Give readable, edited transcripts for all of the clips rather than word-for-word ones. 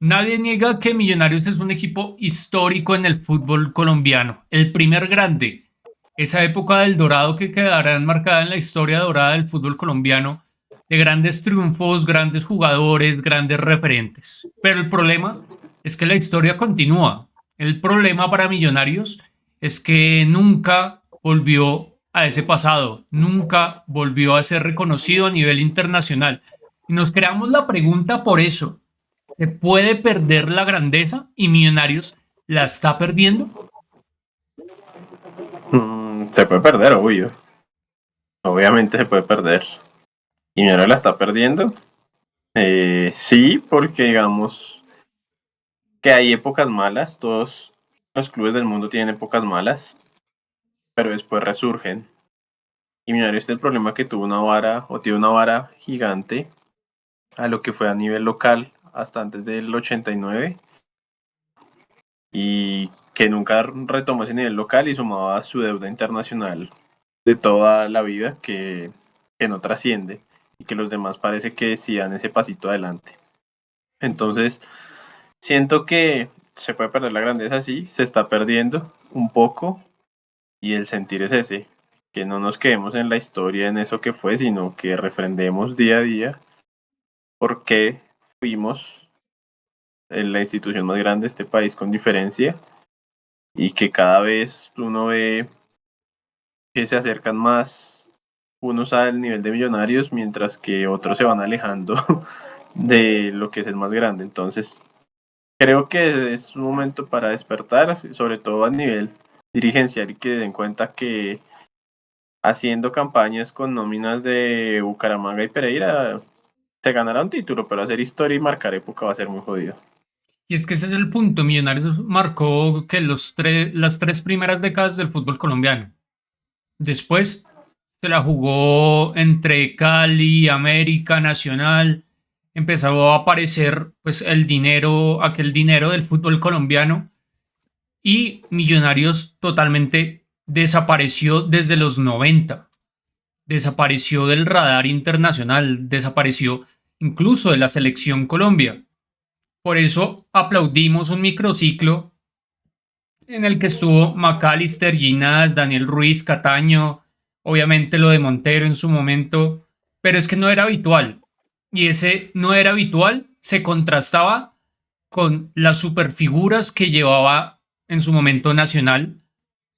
Nadie niega que Millonarios es un equipo histórico en el fútbol colombiano, el primer grande, esa época del dorado que quedará enmarcada en la historia dorada del fútbol colombiano, de grandes triunfos, grandes jugadores, grandes referentes. Pero el problema es que la historia continúa. El problema para Millonarios es que nunca volvió a ese pasado, nunca volvió a ser reconocido a nivel internacional. Y nos creamos la pregunta por eso. ¿Se puede perder la grandeza y Millonarios la está perdiendo? Se puede perder, obvio. Obviamente se puede perder. Y ahora la está perdiendo. Sí, porque digamos que hay épocas malas. Todos los clubes del mundo tienen épocas malas, pero después resurgen. Y Millonarios es el problema que tuvo una vara, o tiene una vara gigante a lo que fue a nivel local hasta antes del 89 y que nunca retomó ese nivel local y sumaba su deuda internacional de toda la vida que no trasciende y que los demás parece que sí dan ese pasito adelante. Entonces, siento que se puede perder la grandeza, sí, se está perdiendo un poco y el sentir es ese, que no nos quedemos en la historia, en eso que fue, sino que refrendemos día a día por qué fuimos en la institución más grande de este país con diferencia y que cada vez uno ve que se acercan más unos al nivel de Millonarios mientras que otros se van alejando de lo que es el más grande. Entonces, creo que es un momento para despertar, sobre todo a nivel dirigencial y que den cuenta que haciendo campañas con nóminas de Bucaramanga y Pereira se ganará un título, pero hacer historia y marcar época va a ser muy jodido. Y es que ese es el punto. Millonarios marcó que las tres primeras décadas del fútbol colombiano. Después se la jugó entre Cali, América, Nacional. Empezó a aparecer pues el dinero, aquel dinero del fútbol colombiano y Millonarios totalmente desapareció desde los 90. Desapareció del radar internacional, desapareció incluso de la selección Colombia. Por eso aplaudimos un microciclo en el que estuvo McAllister, Ginás, Daniel Ruiz, Cataño, obviamente lo de Montero en su momento, pero es que no era habitual. Y ese no era habitual se contrastaba con las superfiguras que llevaba en su momento Nacional,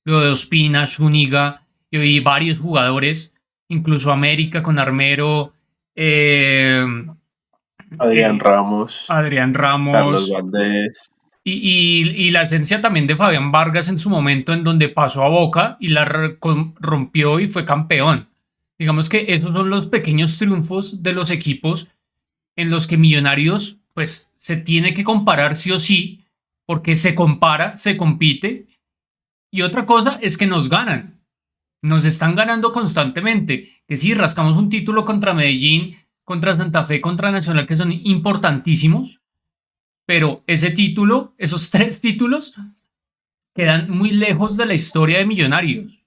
lo de Ospina, Zúñiga y varios jugadores, incluso América con Armero, eh, Adrián eh, Ramos, Adrián Carlos Ramos, Valdés. y la esencia también de Fabián Vargas en su momento en donde pasó a Boca y la rompió y fue campeón. Digamos que esos son los pequeños triunfos de los equipos en los que Millonarios pues se tiene que comparar sí o sí, porque se compara, se compite. Y otra cosa es que nos ganan, nos están ganando constantemente. Que sí, rascamos un título contra Medellín, contra Santa Fe, contra Nacional, que son importantísimos, pero ese título, esos tres títulos, quedan muy lejos de la historia de Millonarios,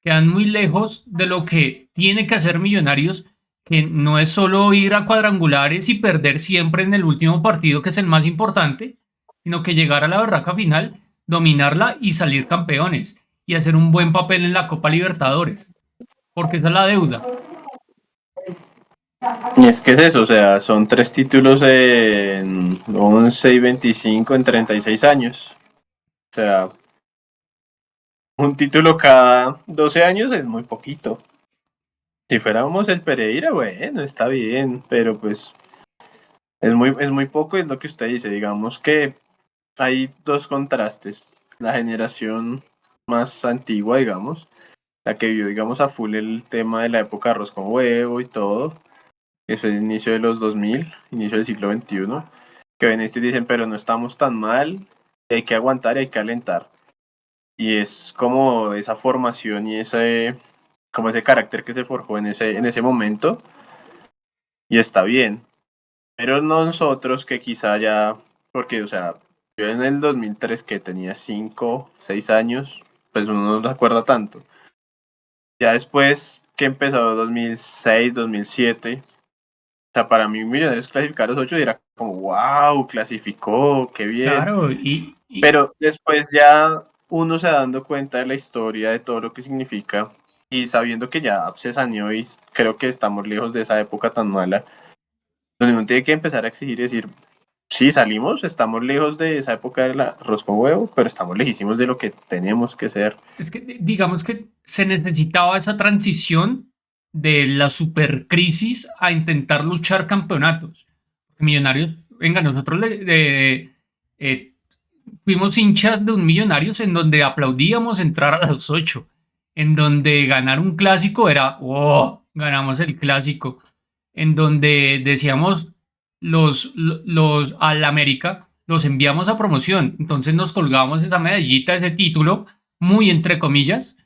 quedan muy lejos de lo que tiene que hacer Millonarios, que no es solo ir a cuadrangulares y perder siempre en el último partido, que es el más importante, sino que llegar a la berraca final, dominarla y salir campeones y hacer un buen papel en la Copa Libertadores, porque esa es la deuda. Y es que es eso, o sea, son 3 títulos en 11 y 25 en 36 años. O sea, un título cada 12 años es muy poquito. Si fuéramos el Pereira, bueno, está bien, pero pues es muy poco, es lo que usted dice. Digamos que hay dos contrastes. La generación más antigua, digamos, la que vivió, digamos, a full el tema de la época de arroz con huevo y todo, que fue el inicio de los 2000, inicio del siglo XXI, que ven esto y dicen, pero no estamos tan mal, hay que aguantar y hay que alentar. Y es como esa formación y como ese carácter que se forjó en ese momento, y está bien. Pero nosotros que quizá ya, porque, o sea, yo en el 2003 que tenía 5 6 años, pues uno no se acuerda tanto. Ya después que empezó 2006, 2007, o sea, para mí Millonarios clasificar los 8 era como, wow, clasificó, qué bien. Claro, Pero después ya uno se va dando cuenta de la historia, de todo lo que significa, y sabiendo que ya se saneó y creo que estamos lejos de esa época tan mala, donde uno tiene que empezar a exigir y decir, sí, salimos, estamos lejos de esa época del arroz con huevo, pero estamos lejísimos de lo que tenemos que ser. es que digamos que se necesitaba esa transición de la supercrisis a intentar luchar campeonatos. Millonarios, venga, nosotros eh, fuimos hinchas de un Millonarios en donde aplaudíamos entrar a los 8, en donde ganar un clásico era, oh, ganamos el clásico, en donde decíamos los al América los enviamos a promoción, entonces nos colgábamos esa medallita, ese título, muy entre comillas,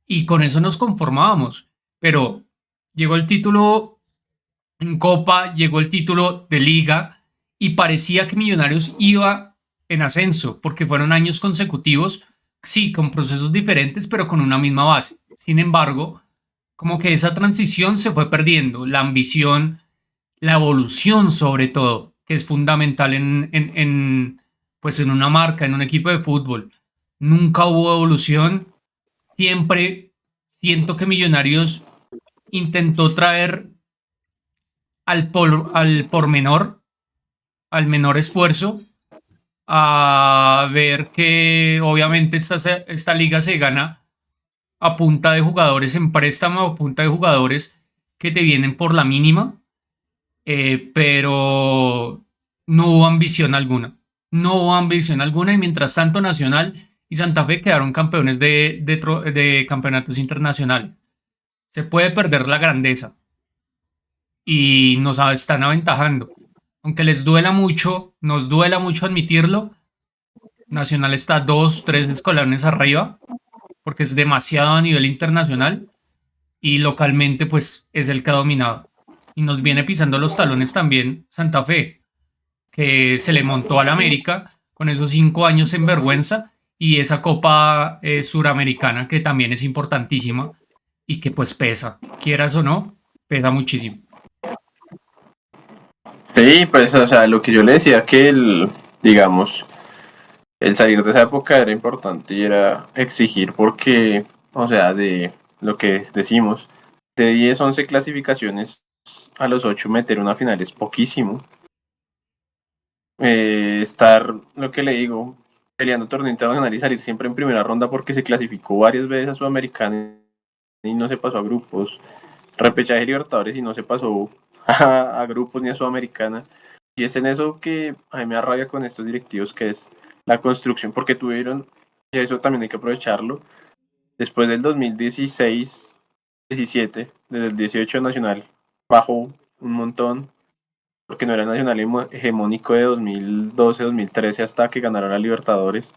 y con eso nos conformábamos. Pero llegó el título en Copa, llegó el título de Liga y parecía que Millonarios iba en ascenso, porque fueron años consecutivos, sí, con procesos diferentes, pero con una misma base. Sin embargo, como que esa transición se fue perdiendo, la ambición, la evolución sobre todo, que es fundamental pues en una marca, en un equipo de fútbol. Nunca hubo evolución, siempre siento que Millonarios intentó traer al pormenor, al menor esfuerzo, a ver que obviamente esta liga se gana a punta de jugadores en préstamo, a punta de jugadores que te vienen por la mínima, pero no hubo ambición alguna. No hubo ambición alguna y mientras tanto Nacional y Santa Fe quedaron campeones de campeonatos internacionales. Se puede perder la grandeza y nos están aventajando. Aunque les duela mucho, nos duela mucho admitirlo, Nacional está dos, tres escalones arriba, porque es demasiado a nivel internacional y localmente pues es el que ha dominado. Y nos viene pisando los talones también Santa Fe, que se le montó al América con esos 5 años en vergüenza y esa Copa Suramericana que también es importantísima y que pues pesa, quieras o no, pesa muchísimo. Sí, pues, o sea, lo que yo le decía que digamos, el salir de esa época era importante y era exigir porque, o sea, de lo que decimos, de 10 11 clasificaciones a los 8 meter una final es poquísimo. Estar, lo que le digo, peleando torneo internacional y salir siempre en primera ronda porque se clasificó varias veces a Sudamericana y no se pasó a grupos, repechaje Libertadores y no se pasó a grupos ni a Sudamericana. Y es en eso que a mí me da rabia con estos directivos, que es la construcción, porque tuvieron, y eso también hay que aprovecharlo, después del 2016-17, desde el 18 Nacional, bajó un montón, porque no era Nacional hegemónico de 2012-2013 hasta que ganaron la Libertadores.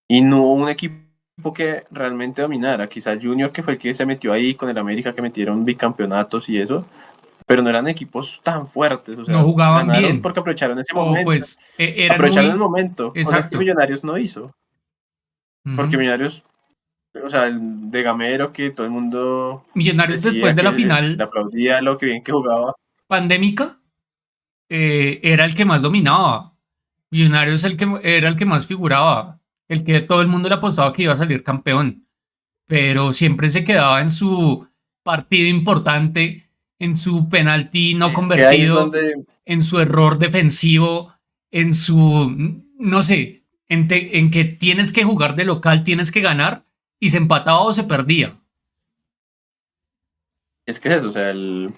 Y no hubo un equipo que realmente dominara. Quizá Junior, que fue el que se metió ahí con el América, que metieron bicampeonatos y eso, pero no eran equipos tan fuertes. O No sea, jugaban ganaron bien porque aprovecharon ese o momento. pues eran Aprovecharon el muy momento, cosas que exacto. Millonarios no hizo. Porque Ujú. Millonarios, o sea, el de Gamero, que todo el mundo Millonarios después decía de que la le final aplaudía lo que bien que jugaba. pandémica era el que más dominaba. Millonarios era el que más figuraba, el que todo el mundo le apostaba que iba a salir campeón, pero siempre se quedaba en su partido importante, en su penalti no Es que ahí es convertido, donde, en su error defensivo, en su, no sé, en que tienes que jugar de local, tienes que ganar y se empataba o se perdía. es que es eso, o sea, el,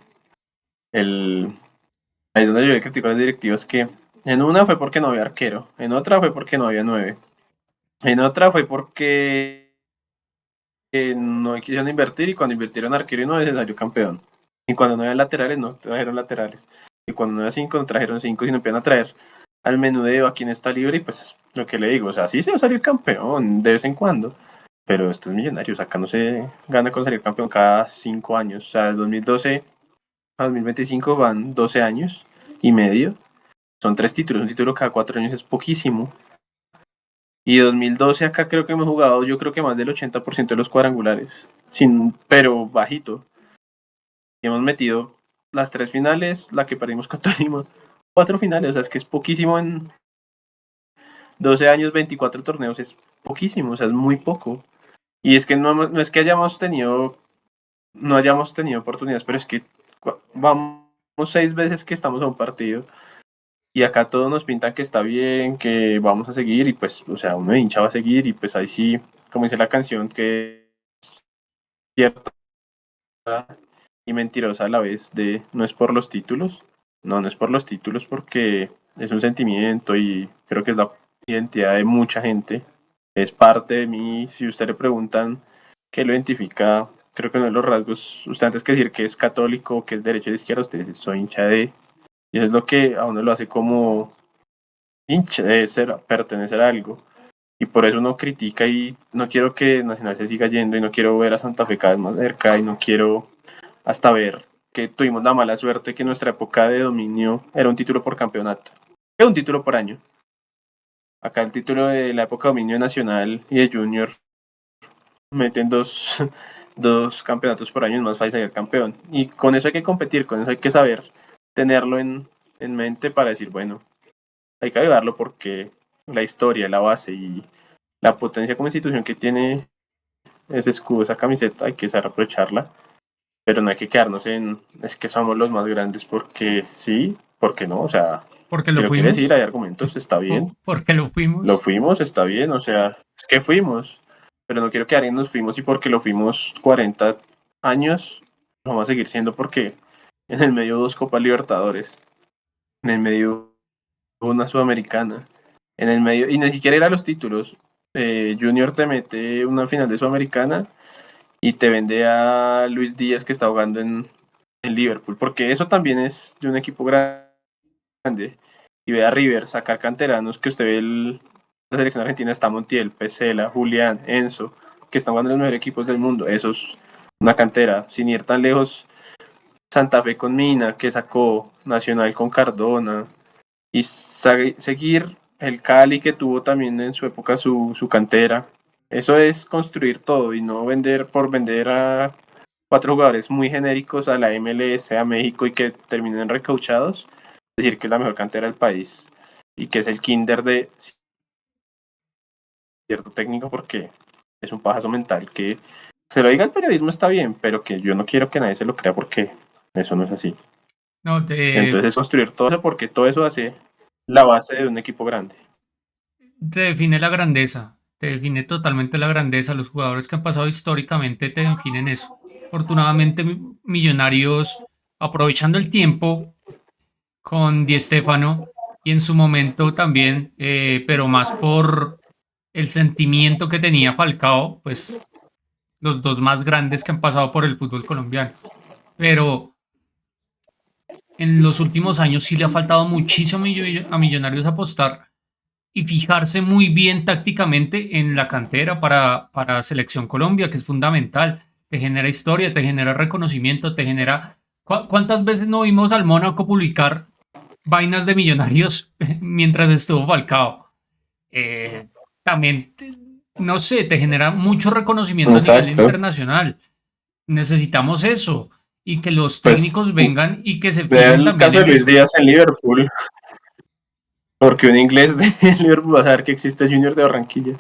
ahí es donde yo critico a los directivos que en una fue porque no había arquero, en otra fue porque no había nueve, en otra fue porque no quisieron invertir y cuando invirtieron arquero y nueve se salió campeón. Y cuando no había laterales, no trajeron laterales. Y cuando no había cinco, no trajeron cinco, sino empiezan a traer al menudeo a quien está libre y pues es lo que le digo, o sea, sí se va a salir campeón de vez en cuando, pero estos millonarios, acá no se gana con salir campeón cada 5 años, o sea, de 2012 a 2025 van 12 años y medio, son 3 títulos, un título cada 4 años es poquísimo. Y de 2012 acá creo que hemos jugado, yo creo que más del 80% de los cuadrangulares, pero bajito. Y hemos metido las 3 finales, la que perdimos con Tolima, 4 finales, o sea, es que es poquísimo en 12 años, 24 torneos, es poquísimo, o sea, es muy poco. Y es que no es que no hayamos tenido oportunidades, pero es que vamos 6 veces que estamos a un partido y acá todos nos pintan que está bien, que vamos a seguir y pues, o sea, uno hincha va a seguir y pues ahí sí, como dice la canción, que es cierta y mentirosa a la vez de no es por los títulos, no es por los títulos porque es un sentimiento y creo que es la identidad de mucha gente, es parte de mí. Si usted le preguntan qué lo identifica, creo que uno de los rasgos, usted antes que decir que es católico, que es derecho de izquierda, usted dice soy hincha de, y eso es lo que a uno lo hace como hincha de ser, pertenecer a algo. Y por eso uno critica y no quiero que Nacional se siga yendo y no quiero ver a Santa Fe cada vez más cerca y no quiero hasta ver que tuvimos la mala suerte que nuestra época de dominio era un título por campeonato. Era un título por año. Acá el título de la época de dominio nacional y de junior meten dos campeonatos por año, es más fácil ser campeón. Y con eso hay que competir, con eso hay que saber tenerlo en mente para decir, bueno, hay que ayudarlo porque la historia, la base y la potencia como institución que tiene ese escudo, esa camiseta, hay que saber aprovecharla, pero no hay que quedarnos en, es que somos los más grandes porque sí, porque no, o sea, Porque si lo lo quiere decir, fuimos, hay argumentos, está bien, porque lo lo fuimos. fuimos, está bien, o sea, es que fuimos, pero no quiero que alguien nos fuimos y porque lo fuimos 40 años, lo vamos a seguir siendo porque en el medio 2 Copas Libertadores, en el medio una Sudamericana, en el medio, y ni siquiera era los títulos. Junior te mete una final de Sudamericana y te vende a Luis Díaz que está jugando en Liverpool, porque eso también es de un equipo grande. Y ve a River sacar canteranos que usted ve la selección argentina, está Montiel, Pesela, Julián, Enzo, que están jugando en los mejores equipos del mundo. Eso es una cantera. Sin ir tan lejos, Santa Fe con Mina, que sacó Nacional con Cardona, y seguir el Cali que tuvo también en su época su cantera. Eso es construir todo y no vender por vender a 4 jugadores muy genéricos a la MLS, a México y que terminen recauchados. Decir que es la mejor cantera del país y que es el kinder de cierto técnico porque es un pajazo mental que se lo diga el periodismo está bien, pero que yo no quiero que nadie se lo crea porque eso no es así. No, Entonces es construir todo eso porque todo eso hace la base de un equipo grande. te define la grandeza, te define totalmente la grandeza. Los jugadores que han pasado históricamente te definen eso. Afortunadamente, Millonarios, aprovechando el tiempo con Di Stéfano y en su momento también, pero más por el sentimiento que tenía Falcao, pues los dos más grandes que han pasado por el fútbol colombiano. Pero en los últimos años sí le ha faltado muchísimo a Millonarios apostar y fijarse muy bien tácticamente en la cantera para Selección Colombia, que es fundamental. Te genera historia, te genera reconocimiento, te genera... ¿Cuántas veces no vimos al Mónaco publicar vainas de Millonarios mientras estuvo Falcao? Eh, también, no sé, te genera mucho reconocimiento a nivel Exacto. internacional. Necesitamos eso y que los Pues técnicos vengan y que se vea fijen el también caso de en Luis eso. Díaz en Liverpool, porque un inglés de Liverpool va a saber que existe Junior de Barranquilla.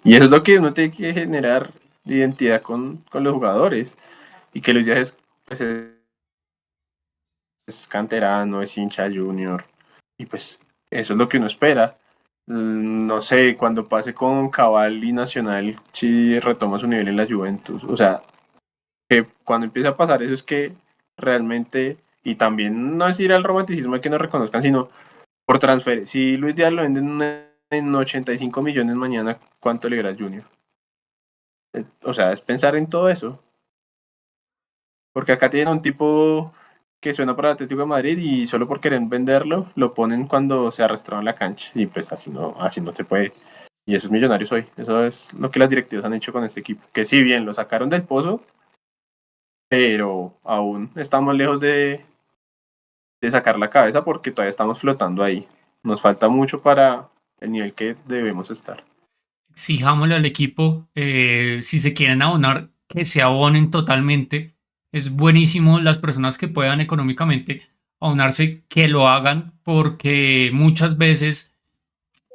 Y eso es lo que uno tiene que generar identidad con los jugadores. Y que Luis Díaz pues, es canterano, es hincha Junior. Y pues eso es lo que uno espera. No sé, cuando pase con Cabal y Nacional, si retoma su nivel en la Juventus. O sea, que cuando empiece a pasar eso es que realmente, y también no es ir al romanticismo de que nos reconozcan, sino por transfer. Si Luis Díaz lo venden en 85 millones mañana, ¿cuánto le dirá al Junior? O sea, es pensar en todo eso. Porque acá tienen un tipo que suena para el Atlético de Madrid y solo por querer venderlo, lo ponen cuando se arrastró en la cancha. Y pues así no se puede. Y eso es Millonarios hoy. Eso es lo que las directivas han hecho con este equipo. Que si bien lo sacaron del pozo, pero aún estamos lejos de sacar la cabeza porque todavía estamos flotando ahí. Nos falta mucho para el nivel que debemos estar. Exijámosle al equipo, si se quieren abonar, que se abonen totalmente. Es buenísimo las personas que puedan económicamente aunarse, que lo hagan, porque muchas veces,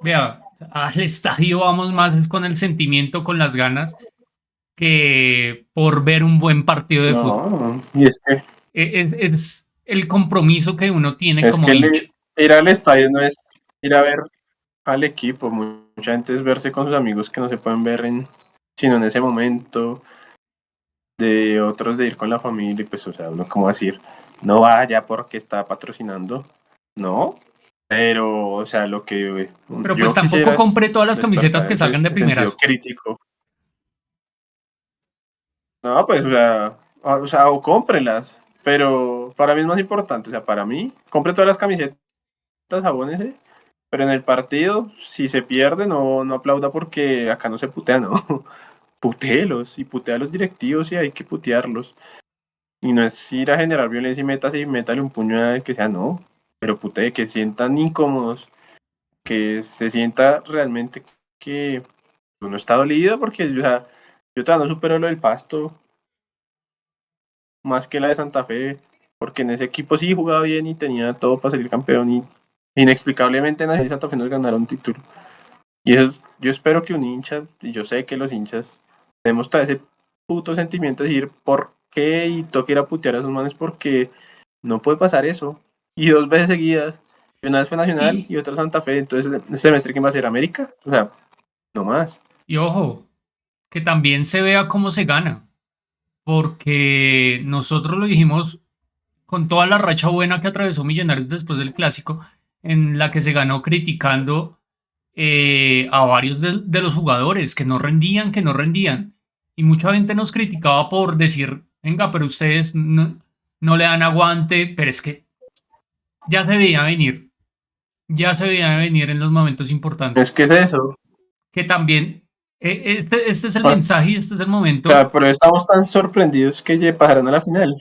vea, al estadio vamos más es con el sentimiento, con las ganas, que por ver un buen partido de fútbol. No, y Es el compromiso que uno tiene es como que hincha. ir al estadio no es ir a ver al equipo, mucha gente es verse con sus amigos que no se pueden ver sino en ese momento, de otros de ir con la familia, y pues, o sea, uno como decir, no vaya porque está patrocinando, no, pero, o sea, lo que Pero pues yo tampoco quisiera es compré todas las camisetas despertar que ese salgan de sentido primeras. crítico. No, pues, o cómprelas, pero para mí es más importante, o sea, para mí, compre todas las camisetas, abónese, pero en el partido, si se pierde, no aplauda porque acá no se putea, no. Putéelos y putea a los directivos y hay que putearlos. Y no es ir a generar violencia y métale un puño al que sea, no. Pero putee, que sientan incómodos, que se sienta realmente que uno está dolido porque o sea, yo todavía no supero lo del Pasto más que la de Santa Fe, porque en ese equipo sí jugaba bien y tenía todo para salir campeón y inexplicablemente en Santa Fe nos ganaron un título. Y eso, yo espero que un hincha, y yo sé que los hinchas, tenemos todo ese puto sentimiento de decir por qué y toque ir a putear a esos manes porque no puede pasar eso. Y dos veces seguidas, y una vez fue Nacional Y, y otra Santa Fe, entonces este semestre ¿quién va a ser? ¿América? O sea, no más. y ojo, que también se vea cómo se gana, porque nosotros lo dijimos con toda la racha buena que atravesó Millonarios después del clásico, en la que se ganó criticando a varios de los jugadores que no rendían, que no rendían. Y mucha gente nos criticaba por decir, venga, pero ustedes no le dan aguante, pero es que ya se veía venir, ya se veía venir en los momentos Es importantes. que es eso. Que también, este es el O mensaje y este es el sea, momento. pero estamos tan sorprendidos que pasaron a la final.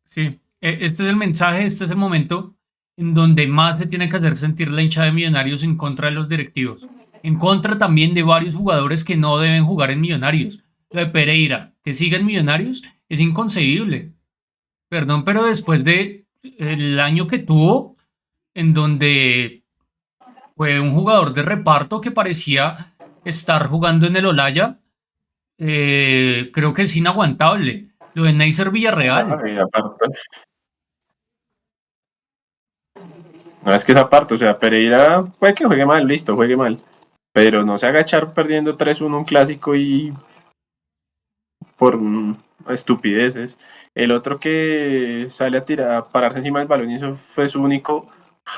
Sí, este es el mensaje, este es el momento en donde más se tiene que hacer sentir la hinchada de Millonarios en contra de los directivos, en contra también de varios jugadores que no deben jugar en Millonarios. Lo de Pereira, que siga en Millonarios, es inconcebible. Perdón, pero después de el año que tuvo, en donde fue un jugador de reparto que parecía estar jugando en el Olaya, creo que es inaguantable. Lo de Neisser Villarreal. Ay, aparte, no es que esa parte, o sea, Pereira puede que juegue mal, listo, juegue mal. Pero no se agachar perdiendo 3-1 un clásico y por estupideces. El otro que sale a tirar, a pararse encima del balón y eso fue su único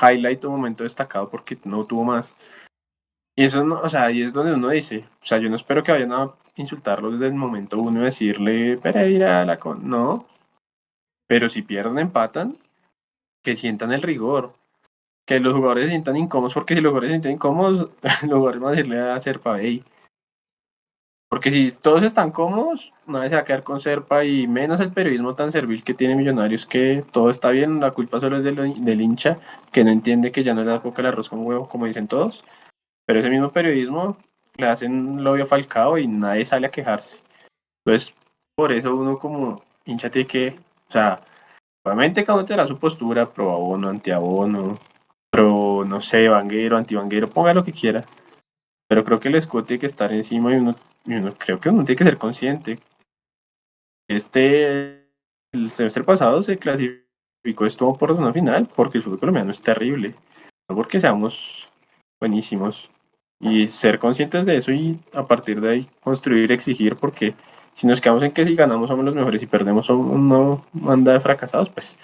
highlight o momento destacado porque no tuvo más. Y eso, no, o sea, ahí es donde uno dice, o sea, yo no espero que vayan a insultarlo desde el momento uno y decirle, Pereira, no, pero si pierden, empatan, que sientan el rigor, que los jugadores se sientan incómodos, porque si los jugadores se sienten incómodos, los jugadores van a decirle a Serpa, hey, porque si todos están cómodos, nadie se va a quedar con Serpa y menos el periodismo tan servil que tiene Millonarios, que todo está bien, la culpa solo es del hincha, que no entiende que ya no le da poca el arroz con huevo, como dicen todos, pero ese mismo periodismo le hacen lobby a Falcao y nadie sale a quejarse. Entonces, por eso uno como hincha tiene que, o sea, obviamente cada uno tendrá su postura, pro abono, anti abono, pro, no sé, vanguero, anti vanguero, ponga lo que quiera, pero creo que el escudo tiene que estar encima y uno creo que uno tiene que ser consciente. El semestre pasado se clasificó esto por zona final porque el fútbol colombiano es terrible, no porque seamos buenísimos. Y ser conscientes de eso y a partir de ahí construir, exigir, porque si nos quedamos en que si ganamos somos los mejores y perdemos somos una banda de fracasados, pues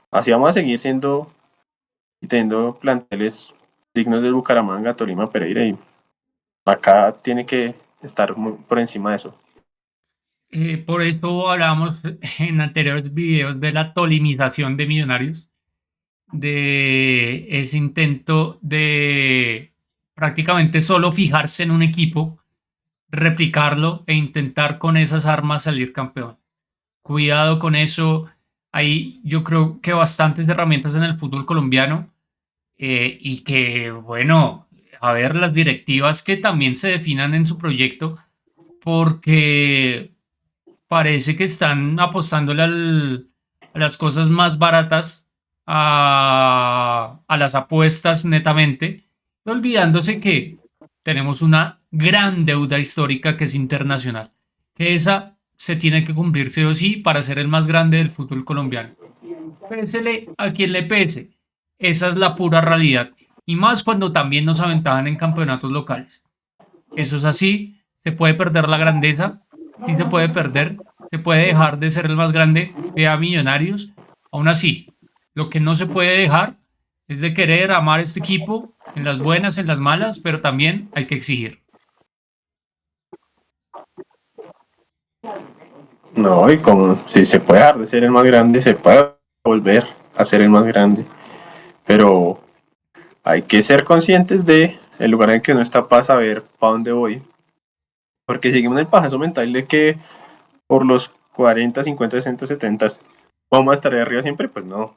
así vamos a seguir siendo y teniendo planteles dignos del Bucaramanga, Tolima, Pereira y acá tiene que estar muy por encima de eso. Por esto hablábamos en anteriores videos de la tolimización de Millonarios, de ese intento de prácticamente solo fijarse en un equipo, replicarlo e intentar con esas armas salir campeón. Cuidado con eso. Hay, yo creo que bastantes herramientas en el fútbol colombiano y que, bueno, a ver, las directivas que también se definan en su proyecto, porque parece que están apostándole a las cosas más baratas a las apuestas netamente, olvidándose que tenemos una gran deuda histórica que es internacional, que esa se tiene que cumplir sí o sí para ser el más grande del fútbol colombiano. Pésele a quien le pese. Esa es la pura realidad. Y más cuando también nos aventajan en campeonatos locales. Eso es así. Se puede perder la grandeza. Sí se puede perder. Se puede dejar de ser el más grande. Vea Millonarios. Aún así, lo que no se puede dejar es de querer amar este equipo en las buenas, en las malas, pero también hay que exigir. No, y como si se puede dejar de ser el más grande, se puede volver a ser el más grande. Pero hay que ser conscientes de el lugar en que uno está para saber para dónde voy. Porque seguimos en el pajazo mental de que por los 40, 50, 60, 70 vamos a estar ahí arriba siempre, pues no.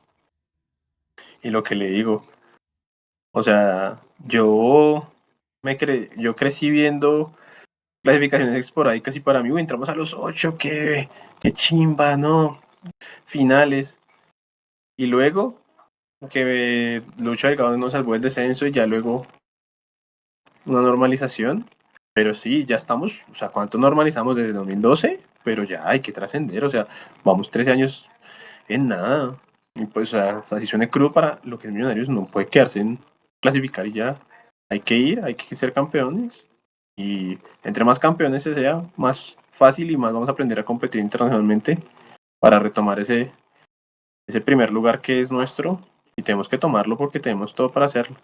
Y lo que le digo, o sea, yo crecí viendo clasificaciones esporádicas y para mí, uy, entramos a los 8, qué chimba, ¿no? Finales. Y luego, que Lucho Delgado nos salvó el descenso y ya luego una normalización. Pero sí, ya estamos, o sea, ¿cuánto normalizamos desde 2012? Pero ya hay que trascender, o sea, vamos 13 años en nada. Y pues, o sea, así suene crudo para lo que es Millonarios, no puede quedarse en clasificar y ya. Hay que ir, hay que ser campeones. Y entre más campeones se sea, más fácil y más vamos a aprender a competir internacionalmente para retomar ese primer lugar que es nuestro. Y tenemos que tomarlo porque tenemos todo para hacerlo.